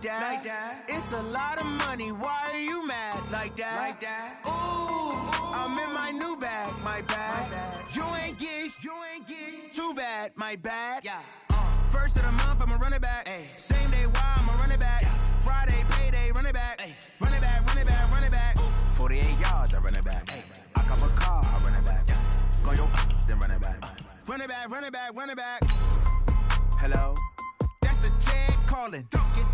that. It's a lot of money. Why are you mad like that? Ooh, I'm in my new bag, my bad. You ain't get too bad, my bad. Yeah. First of the month, I'ma run it back. Ay. Same day, why I'ma run it back. Yeah. Friday, payday, run it back. Ay. Run it back, run it back, run it back. 48 yards, I run it back. Ay. I cop a car, I run it back. Yeah. Go yo, then run it back. Run it back, run it back, run it back. Hello, that's the check calling.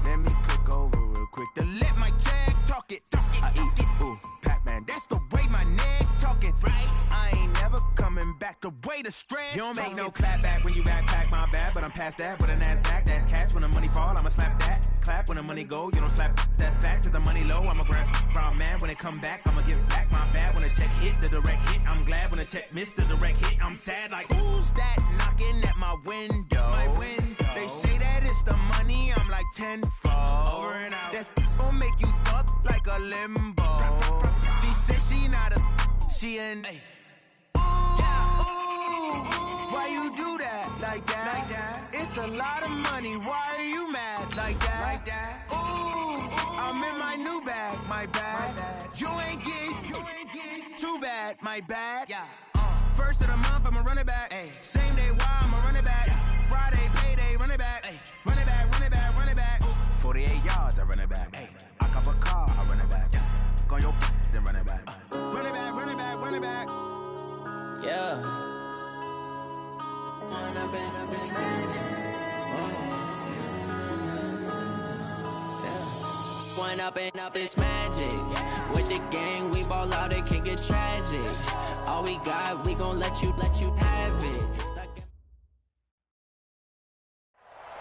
Let me click over real quick to let my check talk it. I eat it, ooh, Pac-Man, that's the way my neck talking. Right, I ain't never coming back the way the stress. You don't make no clap back when you backpack, my bad, but I'm past that. With a NASDAQ, that's cash. When the money fall, I'ma slap that. Clap when the money go, you don't slap. That's facts. If the money low, I'ma grab brown man. When it come back, I'ma give back my bad. When the check hit, the direct hit, I'm glad. When the check missed the direct hit, I'm sad. Like, who's that knocking at my window? My window. They say that it's the money, I'm like tenfold. Over and out. That's gon' make you up like a limbo. She said she not a, she an. Ay. Why you do that like that? It's a lot of money. Why are you mad like that? Ooh, I'm in my new bag, my bad. You ain't get too bad, my bad. Yeah. First of the month, I'ma run it back. Ay. Same day, why I'ma run it back. Friday, payday, run it back. Ay. Run it back, run it back, run it back. 48 yards, I run it back. Ay. I cop a car, I run it back. Yeah. Go yo, then run it back. Run it back, run it back, run it back. Yeah. Wind up in a bitch Wind up in up this magic. With the gang, we ball out, it can get tragic. All we got, we gon' let you have it.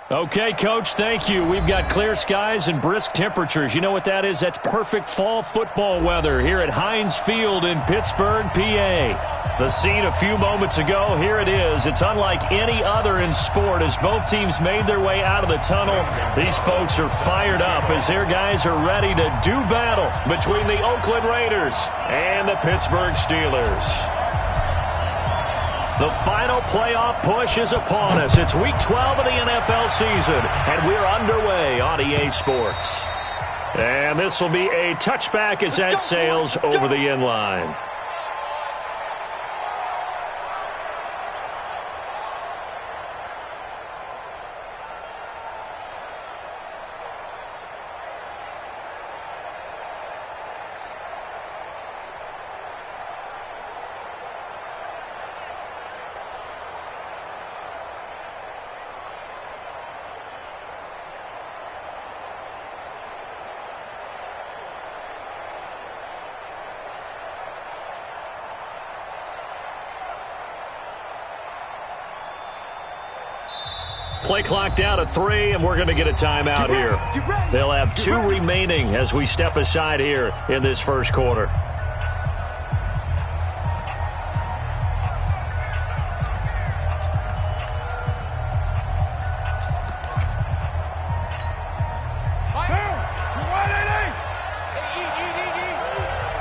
Okay, Coach, thank you. We've got clear skies and brisk temperatures. You know what that is? That's perfect fall football weather here at Heinz Field in Pittsburgh, PA. The scene a few moments ago, here it is. It's unlike any other in sport as both teams made their way out of the tunnel. These folks are fired up as their guys are ready to do battle between the Oakland Raiders and the Pittsburgh Steelers. The final playoff push is upon us. It's Week 12 of the NFL season, and we're underway on EA Sports. And this will be a touchback as that sails over the end line. Play clock down to 3, and we're going to get a timeout here. They'll have 2 remaining as we step aside here in this first quarter.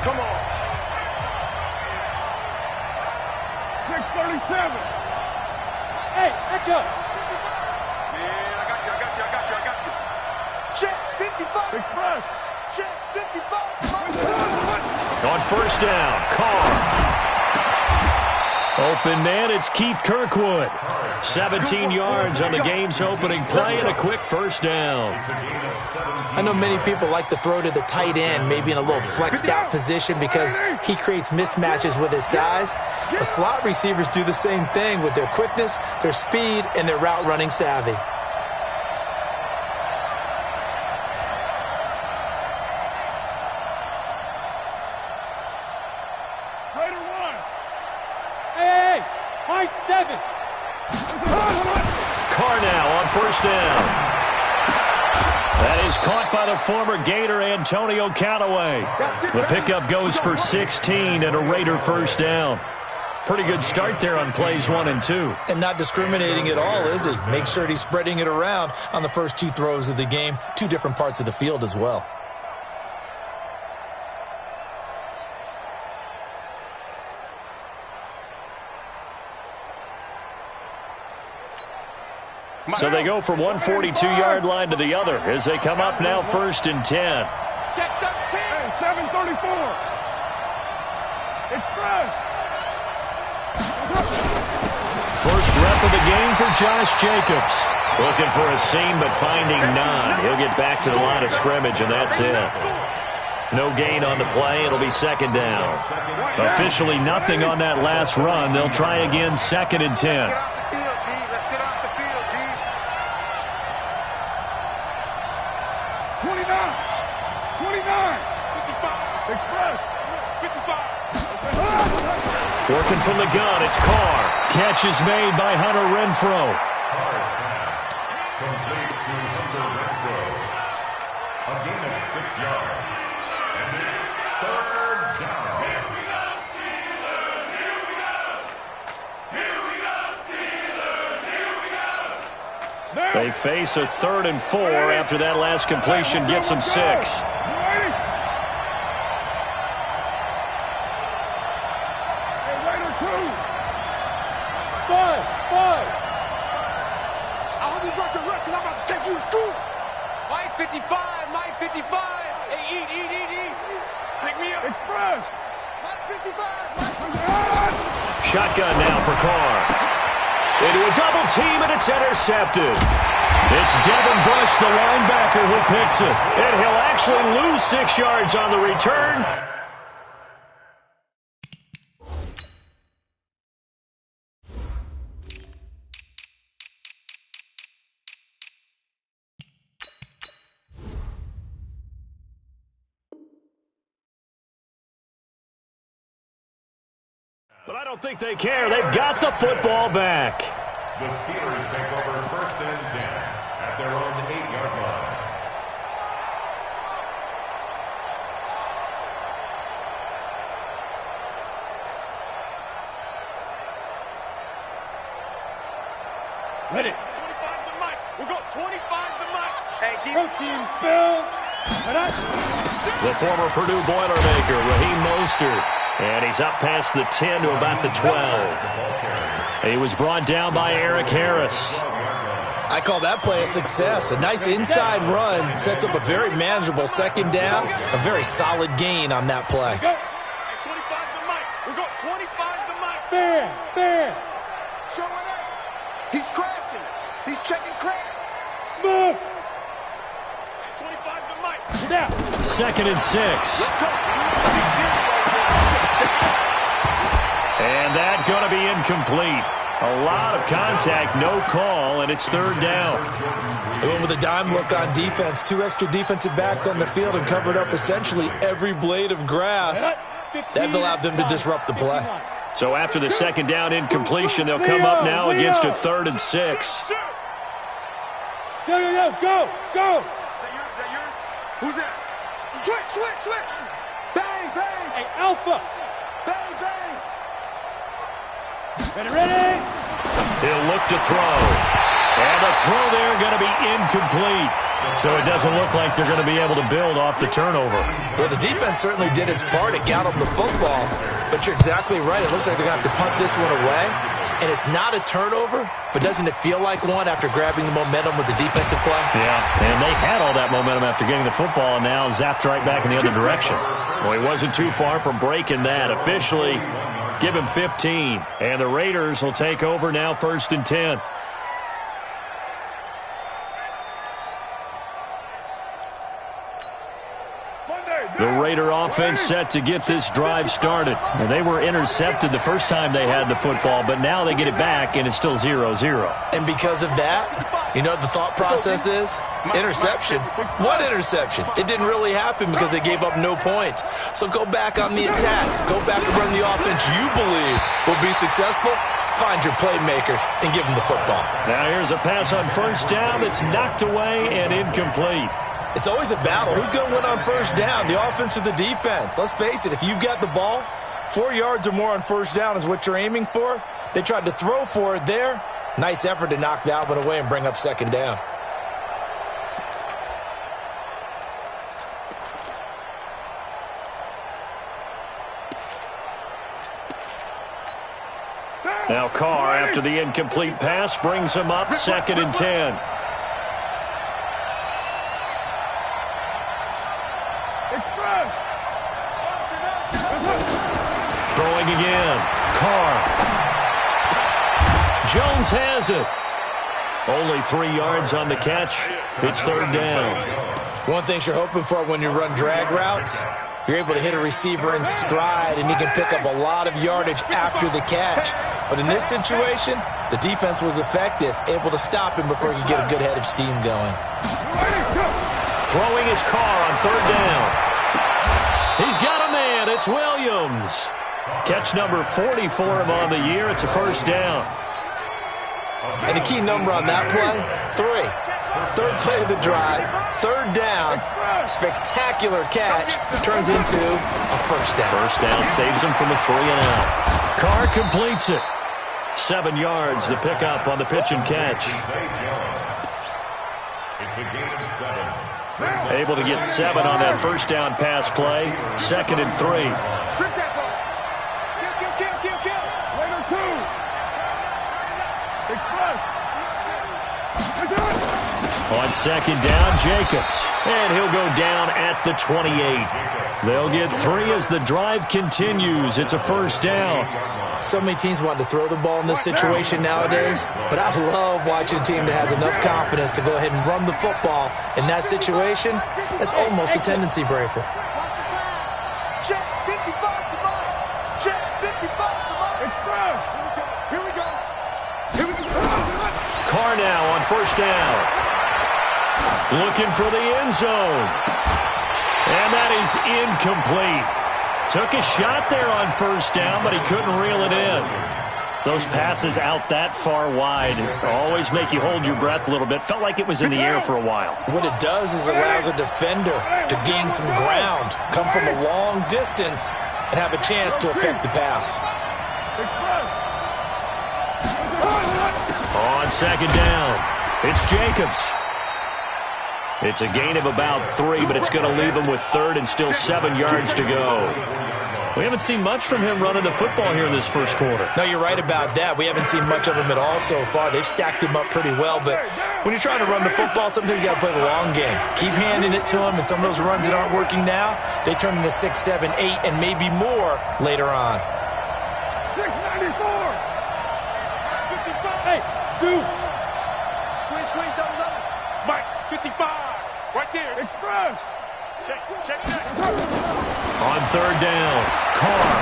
Come on. 6:37. Hey, back up. Check 55. Express. Check 55. On first down, Carr. Open man, it's Keith Kirkwood. 17 yards on the game's opening play and a quick first down. I know many people like to throw to the tight end, maybe in a little flexed out position because he creates mismatches with his size. But slot receivers do the same thing with their quickness, their speed, and their route running savvy. First down. That is caught by the former Gator Antonio Callaway. The pickup goes for 16 and a Raider first down. Pretty good start there on plays 1 and 2. And not discriminating at all, is he? Make sure he's spreading it around on the first 2 throws of the game. 2 different parts of the field as well. So they go from one 42-yard line to the other as they come up now 1st and 10. Check 13. Hey, 734. Express. First rep of the game for Josh Jacobs. Looking for a seam, but finding none. He'll get back to the line of scrimmage, and that's it. No gain on the play. It'll be 2nd down. Officially nothing on that last run. They'll try again 2nd and 10. Working from the gun, it's Carr. Catch is made by Hunter Renfrow. Complete to Hunter Renfrow. A gain of 6 yards. And it's 3rd down. Here we go, Steelers. Here we go. Here we go, Steelers. Here we go. They face a 3rd and 4 after that last completion gets them 6. Shotgun now for Carr. Into a double team, and it's intercepted. It's Devin Bush, the linebacker, who picks it. And he'll actually lose 6 yards on the return. But I don't think they care. They've got the football back. The Steelers take over 1st and 10 at their own 8-yard line. Ready. 25 to Mike. We'll go 25 to Mike. Hey, protein spill. The former Purdue Boilermaker, Raheem Mostert. And he's up past the 10 to about the 12. He was brought down by Eric Harris. I call that play a success. A nice inside run sets up a very manageable 2nd down. A very solid gain on that play. 25 to Mike. We'll go 25 to Mike. Fair. Showing up. He's crashing. He's checking crash. Smooth. 25 to Mike. Now. 2nd and 6. And that's going to be incomplete. A lot of contact, no call, and it's 3rd down. They went with a dime look on defense. 2 extra defensive backs on the field and covered up essentially every blade of grass. That allowed them to disrupt the play. So after the 2nd down incompletion, they'll come up now against a 3rd and 6. Go. Is that yours? Who's that? Switch. Bang. Hey, Alpha. Bang. Ready? He'll look to throw. And the throw there going to be incomplete. So it doesn't look like they're going to be able to build off the turnover. Well, the defense certainly did its part. It got them the football. But you're exactly right. It looks like they're going to have to punt this one away. And it's not a turnover, but doesn't it feel like one after grabbing the momentum with the defensive play? Yeah, and they had all that momentum after getting the football and now zapped right back in the other direction. Well, he wasn't too far from breaking that. Officially, give him 15. And the Raiders will take over now 1st and 10. The Raider offense set to get this drive started. And they were intercepted the first time they had the football, but now they get it back, and it's still 0-0. And because of that, you know what the thought process is? Interception. What interception? It didn't really happen because they gave up no points. So go back on the attack. Go back and run the offense you believe will be successful. Find your playmakers and give them the football. Now here's a pass on 1st down that's knocked away and incomplete. It's always a battle. Who's going to win on 1st down, the offense or the defense? Let's face it, if you've got the ball, 4 yards or more on 1st down is what you're aiming for. They tried to throw for it there. Nice effort to knock that one away and bring up 2nd down. Now Carr, after the incomplete pass, brings him up 2nd and 10. Throwing again. Carr. Jones has it. Only 3 yards on the catch. It's 3rd down. One thing you're hoping for when you run drag routes, you're able to hit a receiver in stride, and he can pick up a lot of yardage after the catch. But in this situation, the defense was effective, able to stop him before he could get a good head of steam going. Throwing his Carr on 3rd down. He's got a man. It's Williams. Catch number 40 for him on the year. It's a 1st down. And the key number on that play, 3. 3rd play of the drive, 3rd down, spectacular catch, turns into a 1st down. 1st down saves him from a 3 and out. Carr completes it. 7 yards, the pickup on the pitch and catch. It's a gain of 7. Able to get 7 on that 1st down pass play. 2nd and 3. Strip that ball. Kill. Later 2. Express. On 2nd down, Jacobs. And he'll go down at the 28. They'll get 3 as the drive continues. It's a 1st down. So many teams want to throw the ball in this situation nowadays, but I love watching a team that has enough confidence to go ahead and run the football. In that situation, that's almost a tendency breaker. Check 55 to mine. Check 55 to mine. Express. Here we go. Carr now on 1st down. Looking for the end zone. And that is incomplete. Took a shot there on 1st down, but he couldn't reel it in. Those passes out that far wide always make you hold your breath a little bit. Felt like it was in the air for a while. What it does is allows a defender to gain some ground, come from a long distance, and have a chance to affect the pass. On 2nd down, it's Jacobs. It's a gain of about 3, but it's going to leave him with 3rd and still 7 yards to go. We haven't seen much from him running the football here in this 1st quarter. No, you're right about that. We haven't seen much of him at all so far. They've stacked him up pretty well, but when you're trying to run the football, sometimes you got to play the long game. Keep handing it to him, and some of those runs that aren't working now, they turn into 6, 7, 8, and maybe more later on. 694. 55. Hey, 2. Squeeze, double. Mike, 55. Right there. Express. Check. On 3rd down, Carr.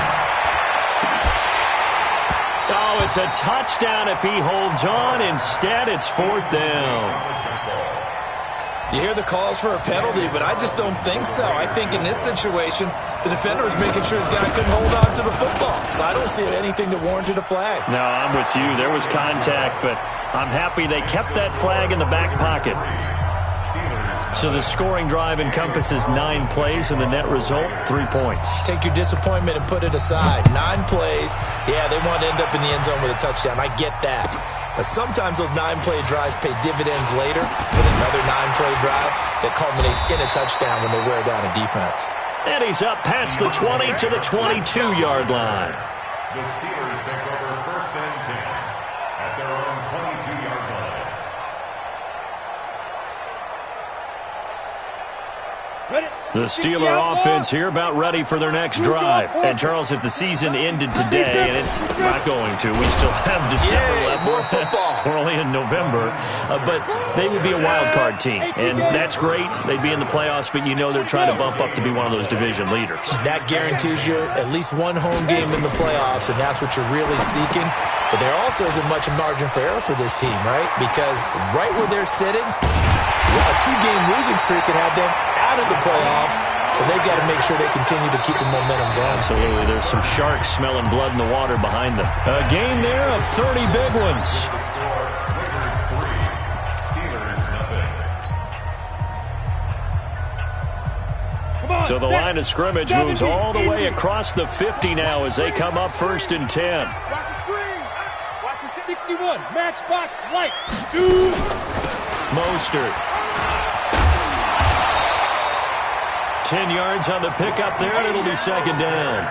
Oh, it's a touchdown if he holds on. Instead, it's 4th down. You hear the calls for a penalty, but I just don't think so. I think in this situation, the defender was making sure his guy couldn't hold on to the football. So I don't see anything that warranted a flag. No, I'm with you. There was contact, but I'm happy they kept that flag in the back pocket. So the scoring drive encompasses 9 plays, and the net result, 3 points. Take your disappointment and put it aside. 9 plays. Yeah, they want to end up in the end zone with a touchdown. I get that. But sometimes those 9-play drives pay dividends later with another 9-play drive that culminates in a touchdown when they wear down a defense. And he's up past the 20 to the 22-yard line. The Steelers take over 1st and 10 at their own 22-yard line. The Steeler offense here about ready for their next drive. And, Charles, if the season ended today, and it's not going to, we still have December left. More football. We're only in November. But they would be a wild card team. And that's great. They'd be in the playoffs, but you know they're trying to bump up to be one of those division leaders. That guarantees you at least one home game in the playoffs, and that's what you're really seeking. But there also isn't much margin for error for this team, right? Because right where they're sitting, a 2-game losing streak can have them out of the playoffs, so they've got to make sure they continue to keep the momentum going. Absolutely. There's some sharks smelling blood in the water behind them. A game there of 30 big ones. So the line of scrimmage moves all the way across the 50 now as they come up 1st and 10. Watch the screen. Watch the 61. Matchbox light. 2. Mostert. 10 yards on the pickup there, and it'll be 2nd down.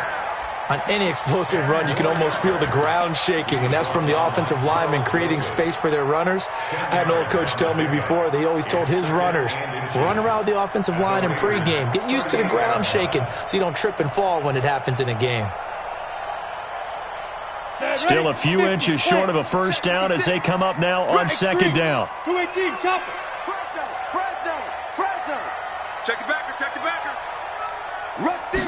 On any explosive run, you can almost feel the ground shaking, and that's from the offensive linemen creating space for their runners. I had an old coach tell me before, they always told his runners, run around the offensive line in pregame. Get used to the ground shaking so you don't trip and fall when it happens in a game. Still a few inches short of a first down as they come up now on second down. 218, chop it. Fresno. Check it backer. Rush in.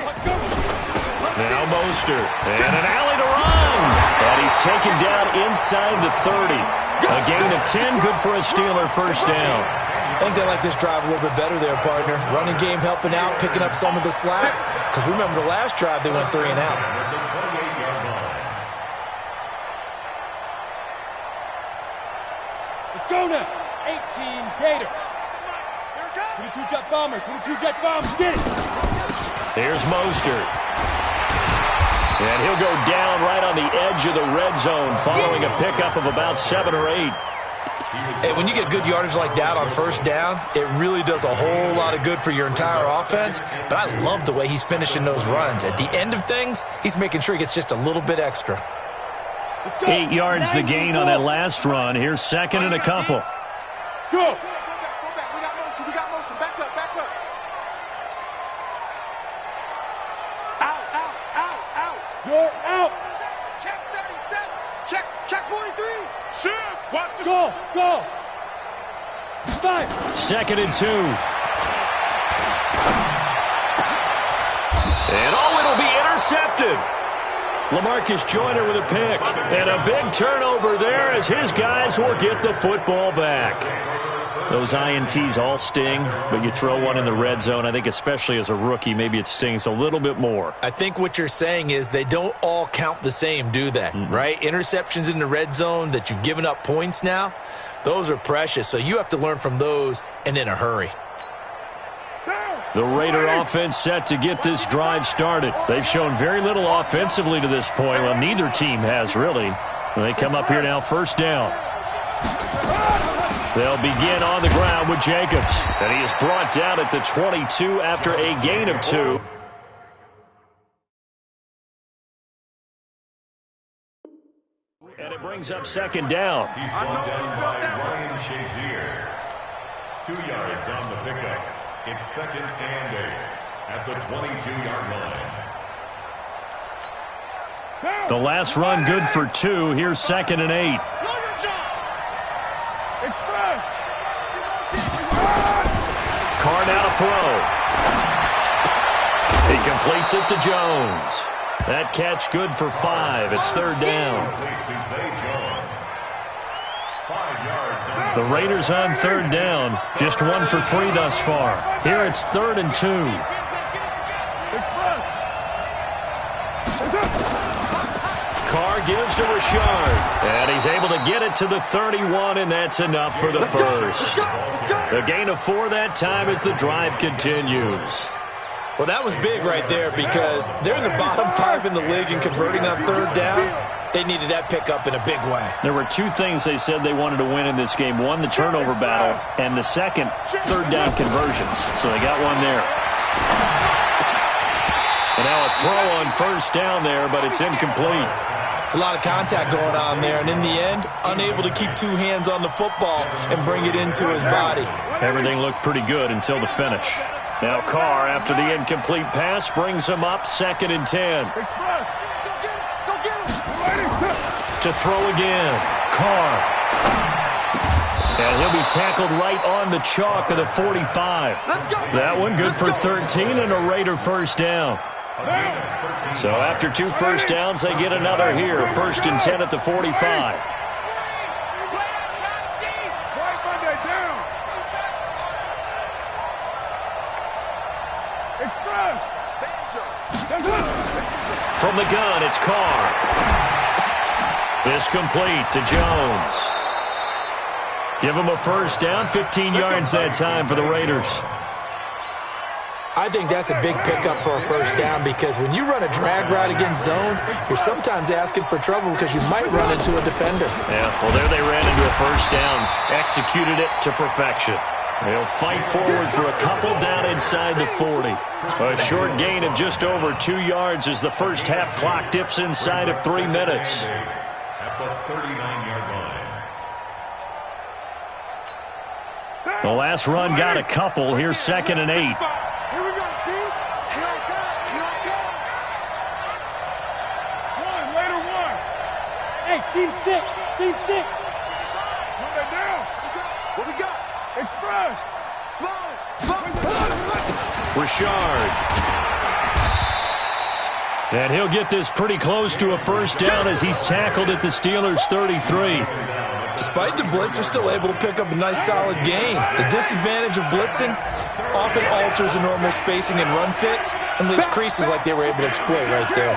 Now Mostert, and an alley to run. And he's taken down inside the 30. A gain of 10, good for a Steeler first down. I think they like this drive a little bit better there, partner. Running game helping out, picking up some of the slack. Because remember, the last drive they went 3 and out. Let's go now. 18 Gator. 22 Jet Bombers. Get it. Here's Mostert. And he'll go down right on the edge of the red zone following a pickup of about 7 or 8. Hey, when you get good yardage like that on first down, it really does a whole lot of good for your entire offense. But I love the way he's finishing those runs. At the end of things, he's making sure he gets just a little bit extra. 8 yards the gain on that last run. Here's second and a couple. Go. We got motion. Back up. Out. You're out. Check 37. Check 43. Shift. Watch this. Go. 5. Second and 2. And it'll be intercepted. LaMarcus Joyner with a pick. And a big turnover there as his guys will get the football back. Those INTs all sting, but you throw one in the red zone, I think especially as a rookie, maybe it stings a little bit more. I think what you're saying is they don't all count the same, do they? Right? Interceptions in the red zone that you've given up points now, those are precious. So you have to learn from those and in a hurry. The Raider offense set to get this drive started. They've shown very little offensively to this point. Well, neither team has really. They come up here now, first down. They'll begin on the ground with Jacobs. And he is brought down at the 22 after a gain of 2. And it brings up second down. He's brought down by Ryan Shazier. 2 yards on the pickup. It's second and 8 at the 22-yard line. The last run good for 2. Here's second and 8. Carr now to throw. He completes it to Jones. That catch good for 5. It's third down. The Raiders on third down. Just 1 for 3 thus far. Here it's third and 2. Carr gives to Rashard. And he's able to get it to the 31, and that's enough for the first. The gain of 4 that time as the drive continues. Well, that was big right there because they're in the bottom 5 in the league and converting on third down. They needed that pickup in a big way. There were 2 things they said they wanted to win in this game. 1, the turnover battle, and the second, third down conversions. So they got one there. And now a throw on first down there, but it's incomplete. It's a lot of contact going on there, and in the end, unable to keep 2 hands on the football and bring it into his body. Everything looked pretty good until the finish. Now Carr, after the incomplete pass, brings him up second and 10. To throw again. Carr. And he'll be tackled right on the chalk of the 45. That one good for 13 and a Raider first down. So after 2 first downs, they get another here. First and 10 at the 45. From the gun, it's Carr. This complete to Jones. Give him a first down, 15 yards that time for the Raiders. I think that's a big pickup for a first down because when you run a drag route against zone, you're sometimes asking for trouble because you might run into a defender. Yeah, well, there they ran into a first down, executed it to perfection. They'll fight forward for a couple down inside the 40. A short gain of just over 2 yards as the first half clock dips inside of 3 minutes. At the 39-yard line. The last run got a couple. Here's 2nd and 8. Here we go, D. Here I come. Here I come. One, later one. Hey, seam 6. Seam 6. Put that down. What we got? Express. Slow. Richard. And he'll get this pretty close to a first down as he's tackled at the Steelers' 33. Despite the blitz, they're still able to pick up a nice solid gain. The disadvantage of blitzing often alters the normal spacing and run fits and leaves creases like they were able to exploit right there.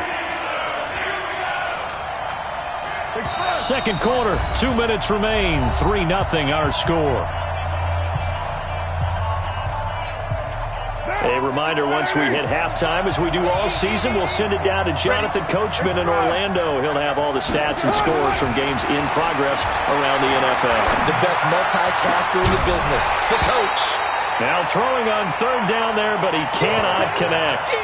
Second quarter, 2 minutes remain. 3-0 our score. A reminder, once we hit halftime, as we do all season, we'll send it down to Jonathan Coachman in Orlando. He'll have all the stats and scores from games in progress around the NFL. The best multitasker in the business, the coach. Now throwing on third down there, but he cannot connect.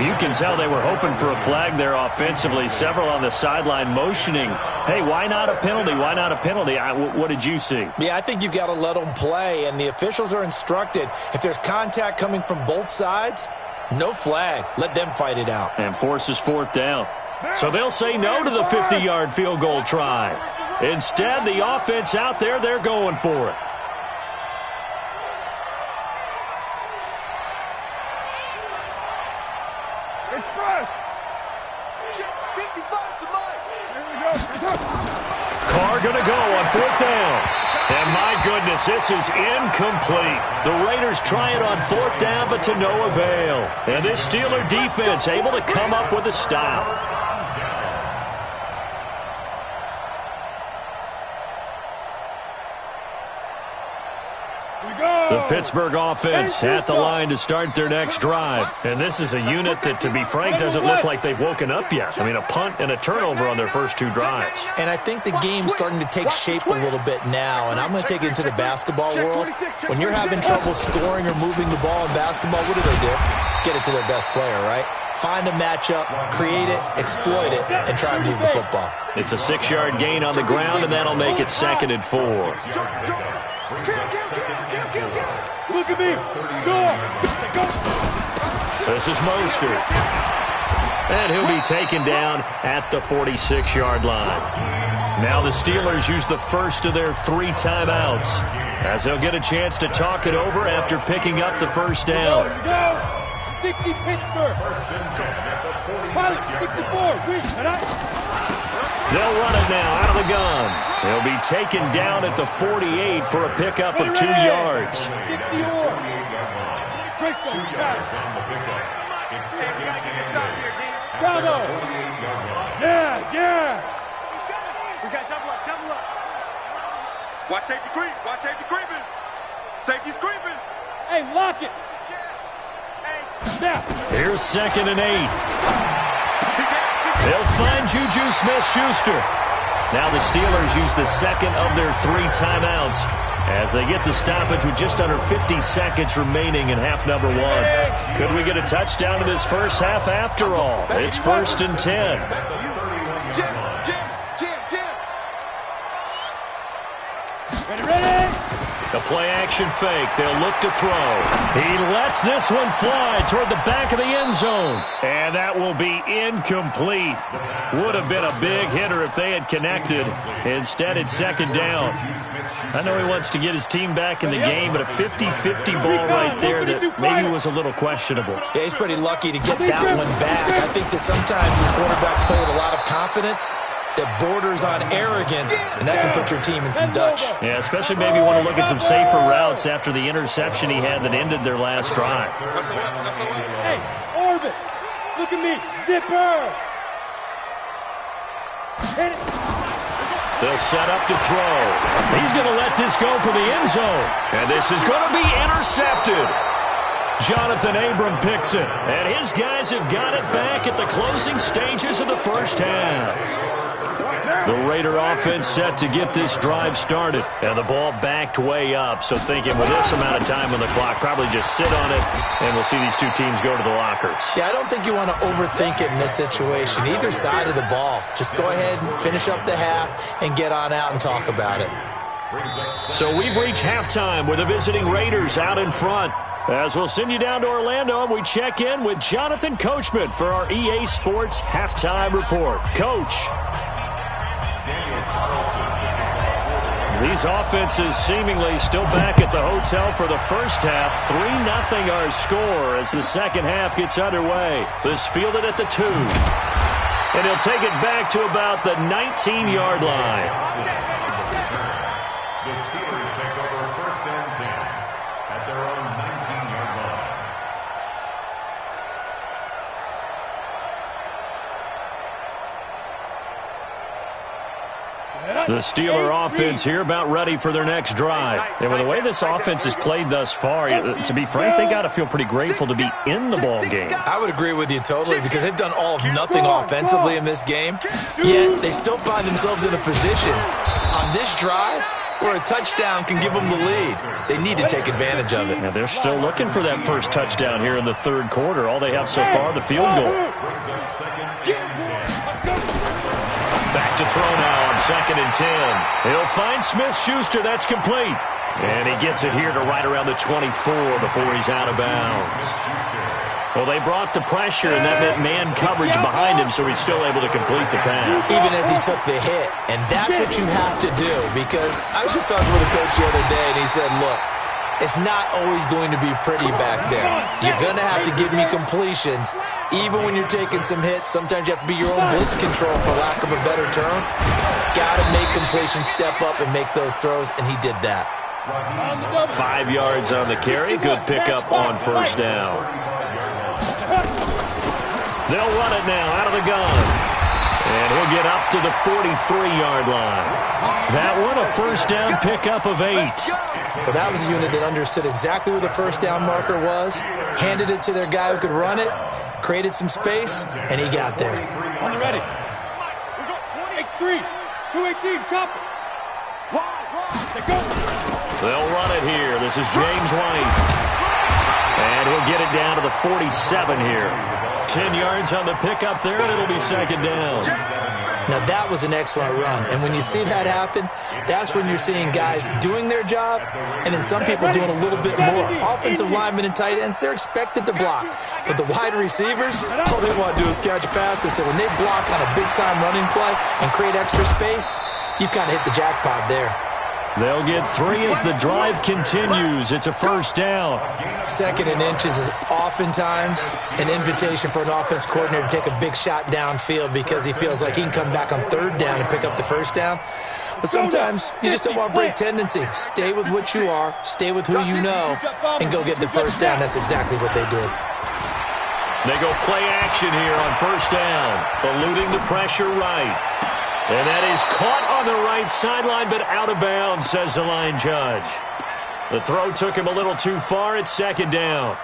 You can tell they were hoping for a flag there offensively. Several on the sideline motioning. Hey, why not a penalty? Why not a penalty? What did you see? Yeah, I think you've got to let them play, and the officials are instructed. If there's contact coming from both sides, no flag. Let them fight it out. And forces fourth down. So they'll say no to the 50-yard field goal try. Instead, the offense out there, they're going for it. Carr going to go on fourth down. And my goodness, this is incomplete. The Raiders try it on fourth down, but to no avail. And this Steeler defense able to come up with a stop. The Pittsburgh offense at the line to start their next drive. And this is a unit that, to be frank, doesn't look like they've woken up yet. I mean, a punt and a turnover on their first 2 drives. And I think the game's starting to take shape a little bit now. And I'm going to take it into the basketball world. When you're having trouble scoring or moving the ball in basketball, what do? Get it to their best player, right? Find a matchup, create it, exploit it, and try and move the football. It's a 6-yard gain on the ground, and that'll make it 2nd and 4. Look at me. Go. This is Mostert. And he'll be taken down at the 46-yard line. Now the Steelers use the first of their 3 timeouts, as they'll get a chance to talk it over after picking up the first down. 60 Pittsburgh. Pilot 64. They'll run it now out of the gun. They'll be taken down at the 48 for a pickup of 2 yards. 60 2 yards on the pickup. It's 2nd and 8. Bravo. Yes. We got double up. Watch safety creep. Watch safety creeping. Safety's creeping. Hey, lock it. Now. Here's 2nd and 8. They'll find Juju Smith-Schuster. Now the Steelers use the second of their 3 timeouts as they get the stoppage with just under 50 seconds remaining in half number 1. Could we get a touchdown in this first half after all? It's 1st and 10. Jim. Ready? The play-action fake. They'll look to throw. He lets this one fly toward the back of the end zone. And that will be incomplete. Would have been a big hitter if they had connected. Instead, it's 2nd down. I know he wants to get his team back in the game, but a 50-50 ball right there that maybe was a little questionable. Yeah, he's pretty lucky to get that one back. I think that sometimes his quarterbacks play with a lot of confidence that borders on arrogance, and that can put your team in some Dutch. Yeah, especially maybe want to look at some safer routes after the interception he had that ended their last drive. Hey, Orbit, look at me. Zipper. Hit it. They'll set up to throw. He's going to let this go for the end zone. And this is going to be intercepted. Jonathan Abram picks it. And his guys have got it back at the closing stages of the first half. The Raider offense set to get this drive started. And the ball backed way up. So thinking with this amount of time on the clock, probably just sit on it, and we'll see these two teams go to the lockers. Yeah, I don't think you want to overthink it in this situation. Either side of the ball. Just go ahead and finish up the half and get on out and talk about it. So we've reached halftime with the visiting Raiders out in front. As we'll send you down to Orlando, and we check in with Jonathan Coachman for our EA Sports Halftime Report. Coach. These offenses seemingly still back at the hotel for the first half. 3-0 our score as the second half gets underway. This fielded at the 2. And he'll take it back to about the 19-yard line. The Steelers take over first and 10 at their own 19-yard line. The Steeler offense here about ready for their next drive. And with the way this offense has played thus far, to be frank, they got to feel pretty grateful to be in the ball game. I would agree with you totally because they've done all of nothing offensively in this game, yet they still find themselves in a position on this drive where a touchdown can give them the lead. They need to take advantage of it. Now they're still looking for that first touchdown here in the third quarter. All they have so far, the field goal. Back to throw now on 2nd and 10. He'll find Smith-Schuster. That's complete. And he gets it here to right around the 24 before he's out of bounds. Well, they brought the pressure, and that meant man coverage behind him, so he's still able to complete the pass. Even as he took the hit. And that's what you have to do, because I was just talking with a coach the other day, and he said, look, it's not always going to be pretty back there. You're going to have to give me completions. Even when you're taking some hits, sometimes you have to be your own blitz control, for lack of a better term. Got to make completions, step up, and make those throws, and he did that. 5 yards on the carry. Good pickup on first down. They'll run it now out of the gun. And he'll get up to the 43-yard line. That one, a first down pickup of 8. Well, that was a unit that understood exactly where the first down marker was, handed it to their guy who could run it, created some space, and he got there. On the ready. We got 23, 218, chop it. Wide, go. They'll run it here. This is James White. And he'll get it down to the 47 here. 10 yards on the pickup there, and it'll be second down. Now, that was an excellent run. And when you see that happen, that's when you're seeing guys doing their job and then some people doing a little bit more. Offensive linemen and tight ends, they're expected to block. But the wide receivers, all they want to do is catch passes. So when they block on a big-time running play and create extra space, you've kind of hit the jackpot there. They'll get 3 as the drive continues. It's a first down. 2nd and inches is oftentimes an invitation for an offense coordinator to take a big shot downfield because he feels like he can come back on 3rd down and pick up the first down. But sometimes you just don't want to break tendency. Stay with what you are, stay with who you know, and go get the first down. That's exactly what they did. They go play action here on first down, eluding the pressure right. And that is caught on the right sideline, but out of bounds, says the line judge. The throw took him a little too far. It's second down.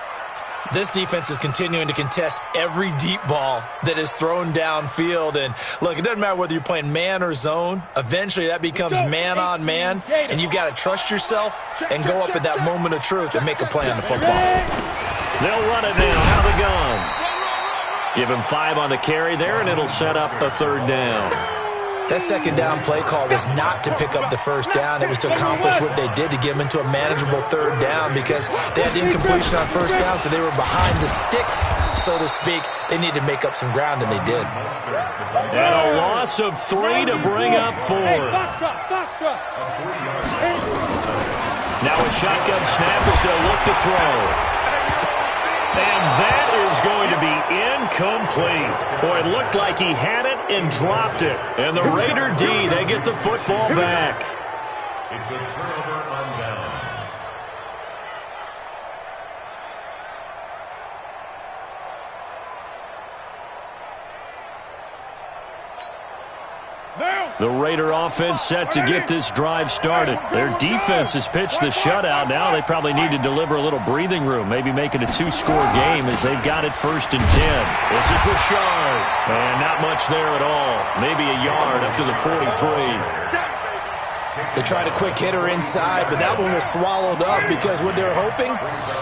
This defense is continuing to contest every deep ball that is thrown downfield. And, look, it doesn't matter whether you're playing man or zone. Eventually that becomes man on man, and you've got to trust yourself and go up at that moment of truth and make a play on the football. They'll run it now out of the gun. Give him 5 on the carry there, and it'll set up a 3rd down. That second down play call was not to pick up the first down. It was to accomplish what they did, to get them into a manageable 3rd down because they had incompletion on first down, so they were behind the sticks, so to speak. They needed to make up some ground, and they did. And a loss of 3 to bring up 4. Now a shotgun snap as they'll look to throw. And that is going to be incomplete. Boy, it looked like he had it and dropped it. And the Raider D, they get the football back. It's a turnover on downs. Now, The Raider offense set to get this drive started. Their defense has pitched the shutout. Now they probably need to deliver a little breathing room, maybe make it a 2-score game as they've got it 1st and 10. This is Richard. And not much there at all. Maybe a yard up to the 43. They tried a quick hitter inside, but that one was swallowed up because what they're hoping,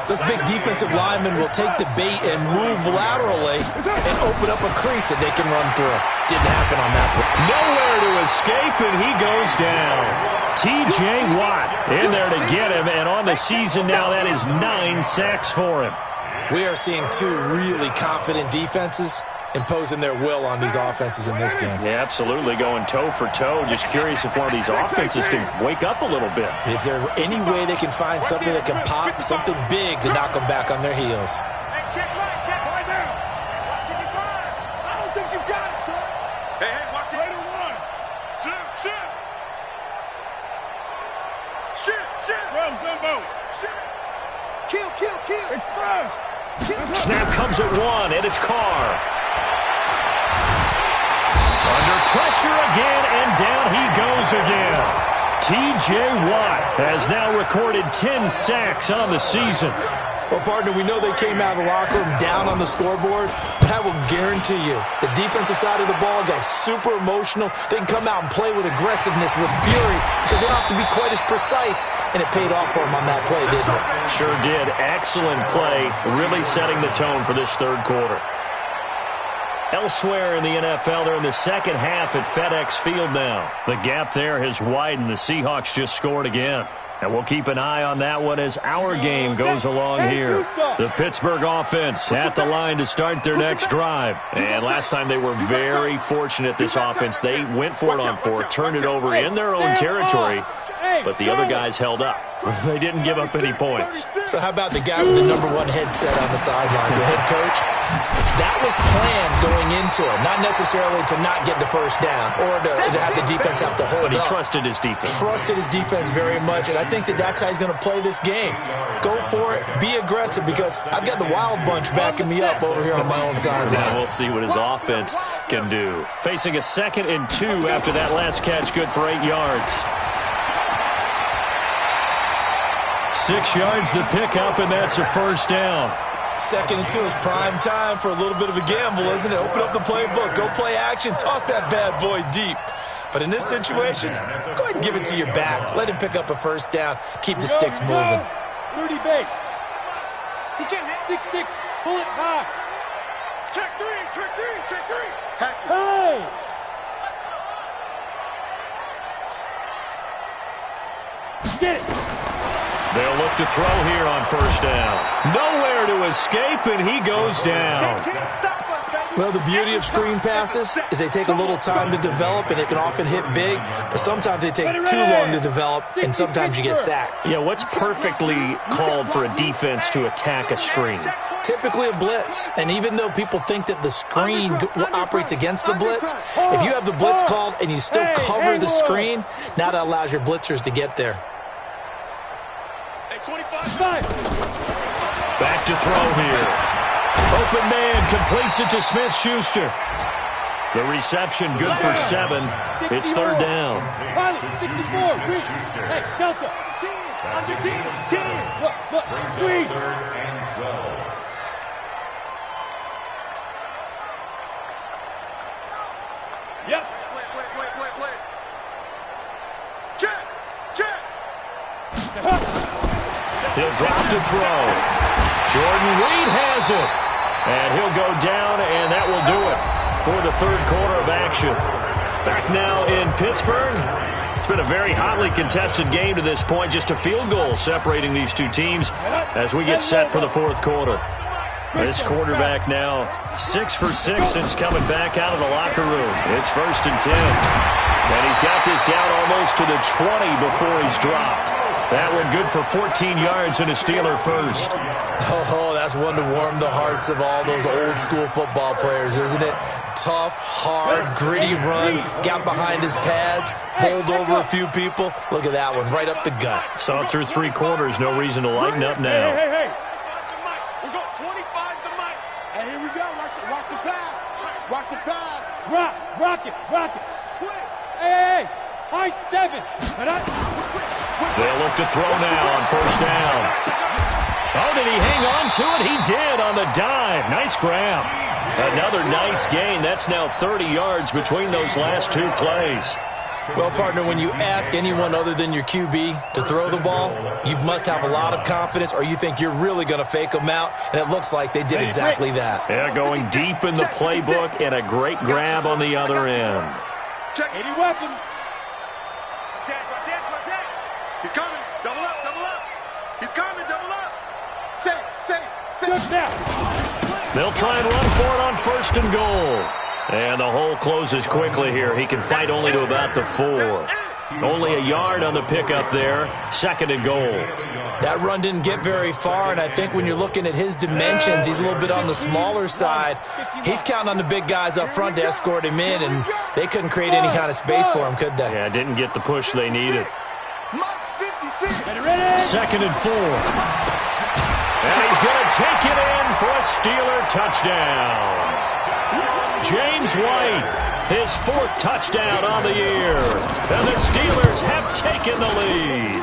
this big defensive lineman will take the bait and move laterally and open up a crease that they can run through. Didn't happen on that play. Nowhere to escape, and he goes down. T.J. Watt in there to get him, and on the season now, that is 9 sacks for him. We are seeing two really confident defenses imposing their will on these offenses in this game. Yeah, absolutely, going toe for toe. Just curious if one of these offenses can wake up a little bit. Is there any way they can find something that can pop, something big to knock them back on their heels? Hey, check right there. Watch it, you got it. I don't think you got it, son. Hey, watch it. Right on one. Shit. Run, Dumbo. Shit. Kill. Express. Snap comes at 1, and it's Carr. Under pressure again, and down he goes again. T.J. Watt has now recorded 10 sacks on the season. Well, partner, we know they came out of the locker room down on the scoreboard, but I will guarantee you the defensive side of the ball got super emotional. They can come out and play with aggressiveness, with fury, because they don't have to be quite as precise, and it paid off for them on that play, didn't it? Sure did. Excellent play, really setting the tone for this third quarter. Elsewhere in the NFL, they're in the second half at FedEx Field now. The gap there has widened. The Seahawks just scored again. And we'll keep an eye on that one as our game goes along here. The Pittsburgh offense at the line to start their next drive. And last time they were very fortunate, this offense. They went for it on 4, turned it over in their own territory, but the other guys held up. They didn't give up any points. So how about the guy with the #1 headset on the sidelines, the head coach? That was planned going into it, not necessarily to not get the first down or to have the defense have to hold But he up. trusted his defense. Trusted his defense very much, and I think that's how he's going to play this game. Go for it, be aggressive, because I've got the Wild Bunch backing me up over here on my own sideline. Yeah, we'll see what his offense can do. Facing a 2nd and 2 after that last catch, good for 8 yards. 6 yards the pickup, and that's a first down. 2nd and 2 is prime time for a little bit of a gamble, isn't it? Open up the playbook, go play action, toss that bad boy deep. But in this situation, go ahead and give it to your back. Let him pick up a first down. Keep the sticks moving. 30 base. He can't hit. 6-6. Pull it high. Check three. Hatchet. Hey! Get it. They'll look to throw here on first down. Nowhere to escape, and he goes down. Can't stop us, baby. Well, the beauty of screen passes is they take a little time to develop, and it can often hit big, but sometimes they take too long to develop, and sometimes you get sacked. Yeah, what's perfectly called for a defense to attack a screen? Typically a blitz, and even though people think that the screen operates against the blitz, if you have the blitz called and you still cover the screen, now that allows your blitzers to get there. Hey, 25. Back to throw here. Open man completes it to Smith-Schuster. The reception good for 7. It's third down. Pilot, 64. Hey, Delta. 10. Under 10. 10. Look. Squeeze. 3rd and 12. Yep. Wait. Check. He'll drop to throw. Jordan Reed has it. And he'll go down, and that will do it for the third quarter of action. Back now in Pittsburgh. It's been a very hotly contested game to this point. Just a field goal separating these two teams as we get set for the fourth quarter. This quarterback now 6 for 6 since coming back out of the locker room. It's 1st and 10. And he's got this down almost to the 20 before he's dropped. That one good for 14 yards and a Steeler first. Oh, that's one to warm the hearts of all those old school football players, isn't it? Tough, hard, gritty run, got behind his pads, bowled over a few people. Look at that one, right up the gut. Saw it through 3 quarters, no reason to lighten up now. Hey. We got 25 to Mike. Hey, here we go. Watch the pass. Rock it. Twitch. Hey, high 7. They'll look to throw now on first down. Oh, did he hang on to it? He did on the dive. Nice grab. Another nice gain. That's now 30 yards between those last two plays. Well, partner, when you ask anyone other than your QB to throw the ball, you must have a lot of confidence, or you think you're really going to fake them out, and it looks like they did exactly that. Yeah, going deep in the playbook and a great grab on the other end. Check. Any weapon. He's coming. Double up, double up. He's coming, double up. Say. Good now. They'll try and run for it on first and goal. And the hole closes quickly here. He can fight only to about the 4. Only a yard on the pickup there. Second and goal. That run didn't get very far, and I think when you're looking at his dimensions, he's a little bit on the smaller side. He's counting on the big guys up front to escort him in, and they couldn't create any kind of space for him, could they? Yeah, didn't get the push they needed. Ready? Second and 4. And he's going to take it in for a Steeler touchdown. James White, his 4th touchdown on the year. And the Steelers have taken the lead.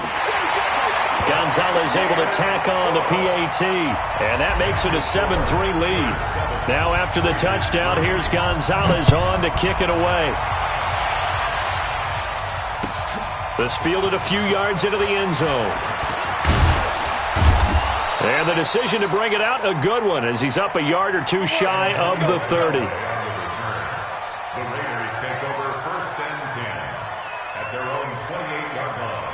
Gonzalez able to tack on the PAT. And that makes it a 7-3 lead. Now after the touchdown, here's Gonzalez on to kick it away. This fielded a few yards into the end zone. And the decision to bring it out, a good one, as he's up a yard or two shy of the 30. The Raiders take over first and 10 at their own 28-yard line.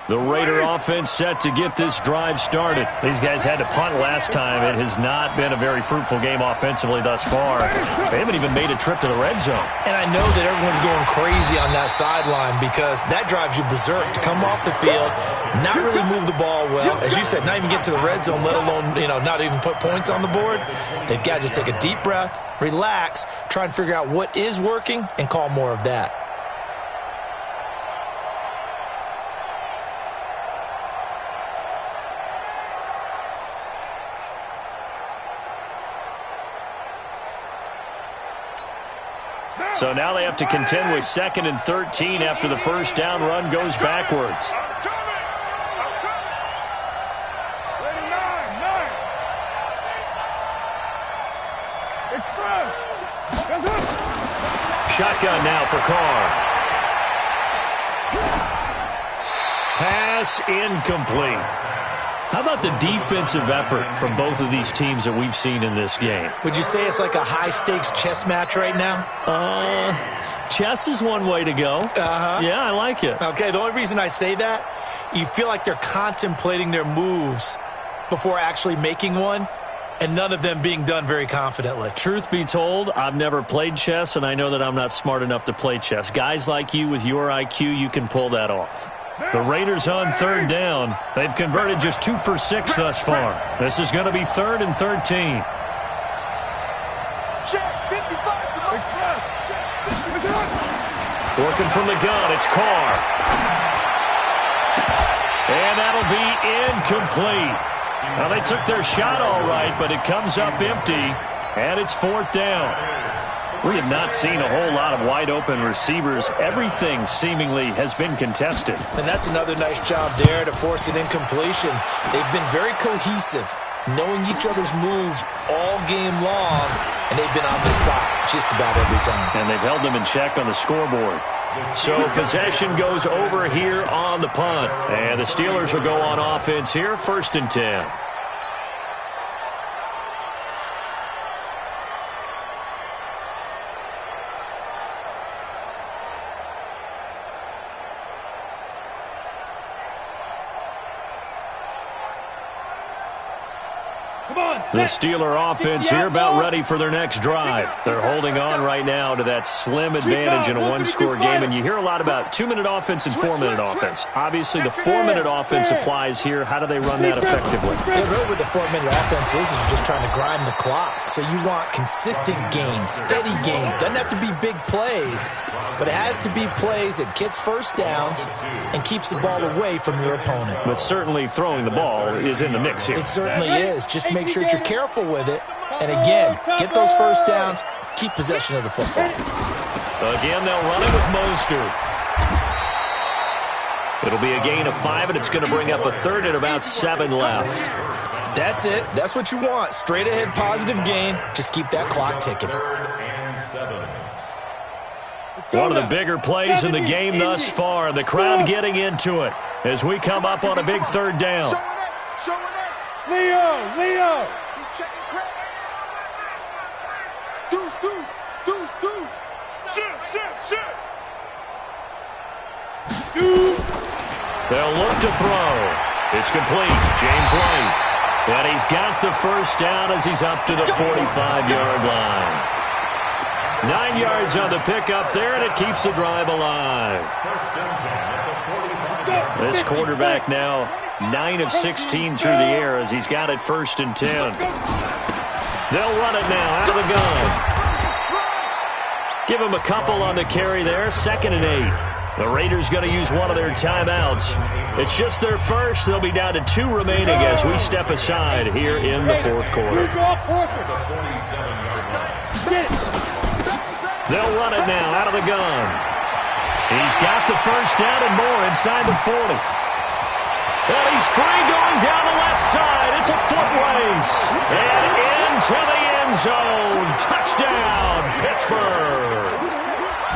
The Raider offense set to get this drive started. These guys had to punt last time. It has not been a very fruitful game offensively thus far. They haven't even made a trip to the red zone. And I know that everyone's going crazy on that sideline because that drives you berserk to come off the field, not really move the ball well. As you said, not even get to the red zone, let alone, not even put points on the board. They've got to just take a deep breath, relax, try and figure out what is working, and call more of that. So now they have to contend with 2nd and 13 after the first down run goes backwards. Shotgun now for Carr. Pass incomplete. How about the defensive effort from both of these teams that we've seen in this game? Would you say it's like a high-stakes chess match right now? Chess is one way to go. Yeah, I like it. Okay, the only reason I say that, you feel like they're contemplating their moves before actually making one, and none of them being done very confidently. Truth be told, I've never played chess, and I know that I'm not smart enough to play chess. Guys like you with your IQ, you can pull that off. The Raiders on 3rd down. They've converted just 2 for 6 thus far. This is going to be 3rd and 13. Working from the gun, it's Carr. And that'll be incomplete. Now, they took their shot all right, but it comes up empty, and it's 4th down. We have not seen a whole lot of wide-open receivers. Everything seemingly has been contested. And that's another nice job there to force an incompletion. They've been very cohesive, knowing each other's moves all game long, and they've been on the spot just about every time. And they've held them in check on the scoreboard. So possession goes over here on the punt. And the Steelers will go on offense here, 1st and 10. The Steeler offense here about ready for their next drive. They're holding on right now to that slim advantage in a one-score game. And you hear a lot about 2-minute offense and 4-minute offense. Obviously, the 4-minute offense applies here. How do they run that effectively? Yeah, really what the 4-minute offense is you're just trying to grind the clock. So you want consistent gains, steady gains. Doesn't have to be big plays, but it has to be plays that gets first downs and keeps the ball away from your opponent. But certainly throwing the ball is in the mix here. It certainly is. Just make sure that you're careful with it And again, get those first downs, keep possession of the football. Again, they'll run it with Mostert. It'll be a gain of 5, and it's going to bring up a third and about 7 left. That's it. That's what you want. Straight ahead, positive gain. Just keep that clock ticking. One of the bigger plays in the game thus far. The crowd getting into it as we come up on a big third down. Leo! He's checking crack. Deuce. Shoot. They'll look to throw. It's complete. James White. And he's got the first down as he's up to the 45-yard line. 9 yards on the pickup there, and it keeps the drive alive. This quarterback now 9 of 16 through the air as he's got it 1st and 10. They'll run it now out of the gun. Give him a couple on the carry there. 2nd and 8. The Raiders going to use one of their timeouts. It's just their first. They'll be down to 2 remaining as we step aside here in the 4th quarter. They'll run it now out of the gun. He's got the first down and more inside the 40. And he's free going down the left side. It's a foot race. And into the end zone. Touchdown, Pittsburgh.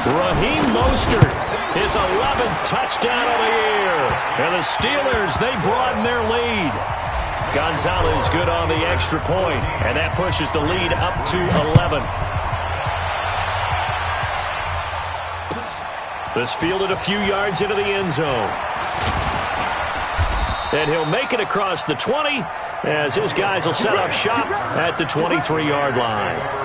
Raheem Mostert, his 11th touchdown of the year. And the Steelers, they broaden their lead. Gonzalez good on the extra point, and that pushes the lead up to 11. This fielded a few yards into the end zone. And he'll make it across the 20 as his guys will set up shop at the 23-yard line.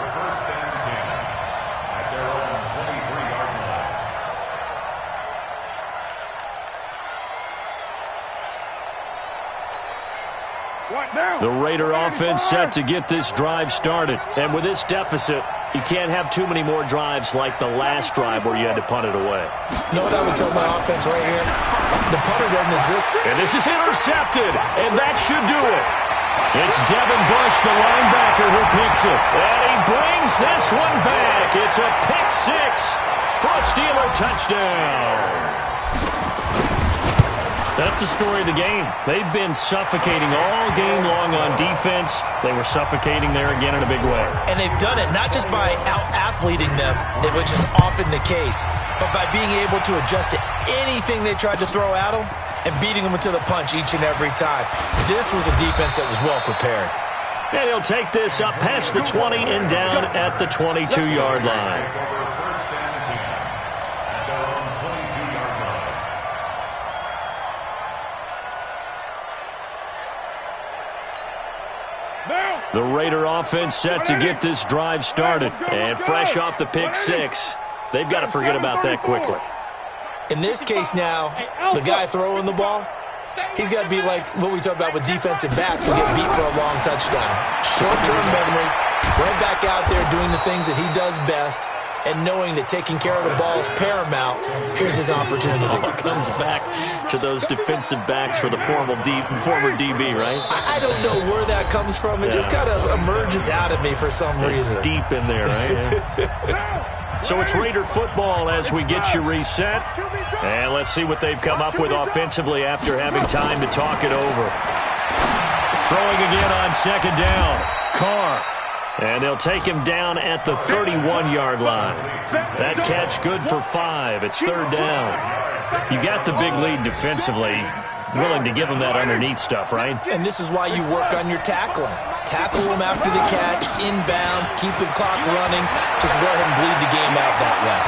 The Raider offense set to get this drive started. And with this deficit, you can't have too many more drives like the last drive where you had to punt it away. You know what I would tell my offense right here? The punter doesn't exist. And this is intercepted, and that should do it. It's Devin Bush, the linebacker, who picks it. And he brings this one back. It's a pick 6 for a Steeler touchdown. That's the story of the game. They've been suffocating all game long on defense. They were suffocating there again in a big way. And they've done it not just by out-athleting them, which is often the case, but by being able to adjust to anything they tried to throw at them and beating them into the punch each and every time. This was a defense that was well prepared. And he'll take this up past the 20 and down at the 22-yard line. The Raider offense set to get this drive started. And fresh off the pick 6, they've got to forget about that quickly. In this case now, the guy throwing the ball, he's got to be like what we talked about with defensive backs who get beat for a long touchdown. Short-term memory, right back out there doing the things that he does best, and knowing that taking care of the ball is paramount. Here's his opportunity. It comes back to those defensive backs for the former DB, right? I don't know where that comes from. It just kind of emerges out of me for some reason. It's deep in there, right? So it's Raider football as we get you reset. And let's see what they've come up with offensively after having time to talk it over. Throwing again on 2nd down. Carr. And they'll take him down at the 31-yard line. That catch good for 5. It's 3rd down. You got the big lead defensively. Willing to give him that underneath stuff, right? And this is why you work on your tackling. Tackle him after the catch, inbounds, keep the clock running. Just go ahead and bleed the game out that way.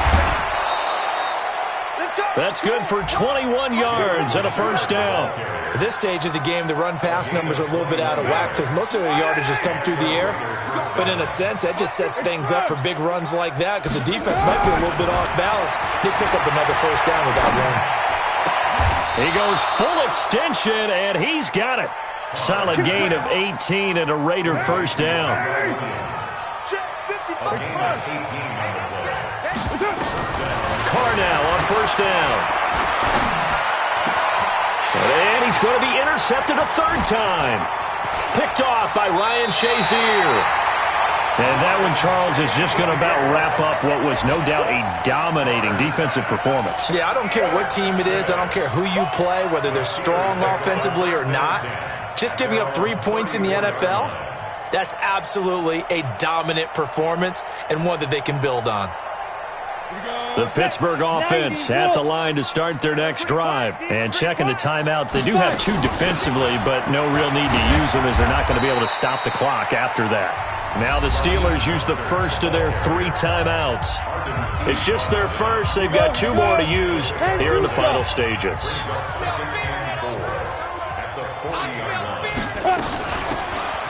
That's good for 21 yards and a 1st down. At this stage of the game, the run-pass numbers are a little bit out of whack because most of the yardage has come through the air. But in a sense, that just sets things up for big runs like that because the defense might be a little bit off balance. They pick up another 1st down with that run. He goes full extension, and he's got it. Solid gain of 18 and a Raider 1st down. Carr now on 1st down. And he's going to be intercepted a 3rd time. Picked off by Ryan Shazier. And that one, Charles, is just going to about wrap up what was no doubt a dominating defensive performance. Yeah, I don't care what team it is. I don't care who you play, whether they're strong offensively or not. Just giving up 3 points in the NFL, that's absolutely a dominant performance and one that they can build on. The Pittsburgh offense at the line to start their next drive. And checking the timeouts, they do have 2 defensively, but no real need to use them as they're not going to be able to stop the clock after that. Now the Steelers use the first of their 3 timeouts. It's just their first. They've got 2 more to use here in the final stages.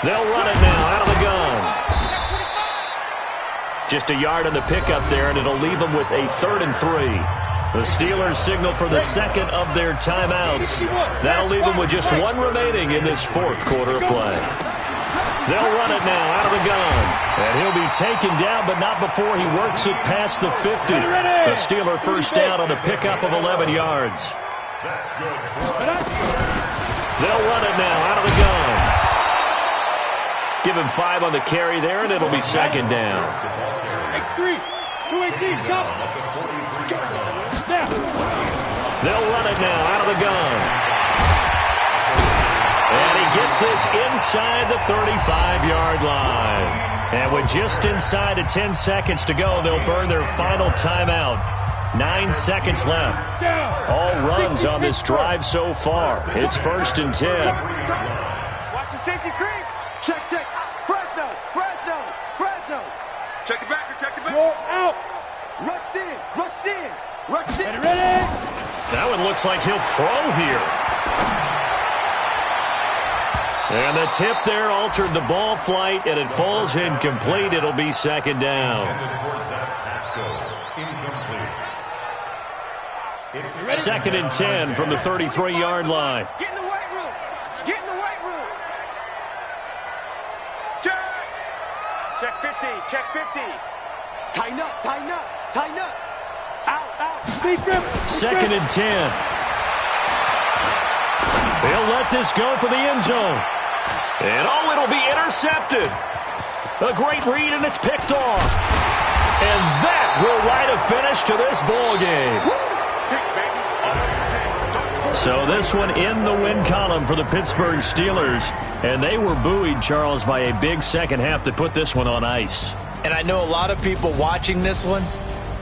They'll run it now out of the gun. Just a yard on the pickup there, and it'll leave them with a 3rd and 3. The Steelers signal for the second of their timeouts. That'll leave them with just 1 remaining in this 4th quarter of play. They'll run it now out of the gun. And he'll be taken down, but not before he works it past the 50. A Steeler first down on a pickup of 11 yards. They'll run it now out of the gun. Give him 5 on the carry there, and it'll be second down. X3, 218, jump. They'll run it now out of the gun. And he gets this inside the 35-yard line. And with just inside of 10 seconds to go, they'll burn their final timeout. 9 seconds left. All runs on this drive so far. It's 1st and 10. Watch the safety creep. Check, check. Fresno, Fresno, Fresno. Check the backer, check the backer. Go out. Rush in, rush in, rush in. Ready. That one looks like he'll throw here. And the tip there altered the ball flight, and it falls incomplete. It'll be second down. 2nd and 10 from the 33-yard line. Get in the weight room. Get in the weight room. Check. Check 50, check 50. Tighten up, tighten up, tighten up. Out, out. 2nd and 10. They'll let this go for the end zone. And, oh, it'll be intercepted. A great read, and it's picked off. And that will write a finish to this ball game. So this one in the win column for the Pittsburgh Steelers. And they were buoyed, Charles, by a big second half to put this one on ice. And I know a lot of people watching this one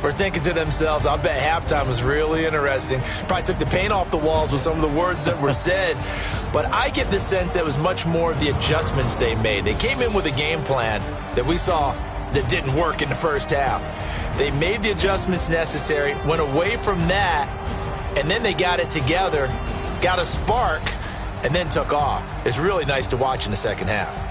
were thinking to themselves, I bet halftime was really interesting. Probably took the paint off the walls with some of the words that were said. But I get the sense that it was much more of the adjustments they made. They came in with a game plan that we saw that didn't work in the first half. They made the adjustments necessary, went away from that, and then they got it together, got a spark, and then took off. It's really nice to watch in the second half.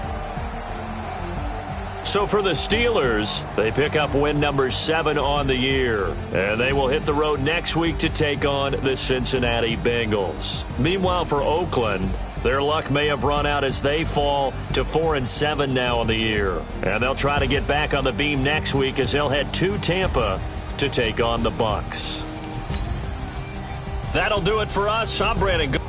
So for the Steelers, they pick up win number 7 on the year. And they will hit the road next week to take on the Cincinnati Bengals. Meanwhile, for Oakland, their luck may have run out as they fall to 4-7 now on the year. And they'll try to get back on the beam next week as they'll head to Tampa to take on the Bucs. That'll do it for us. I'm Brandon.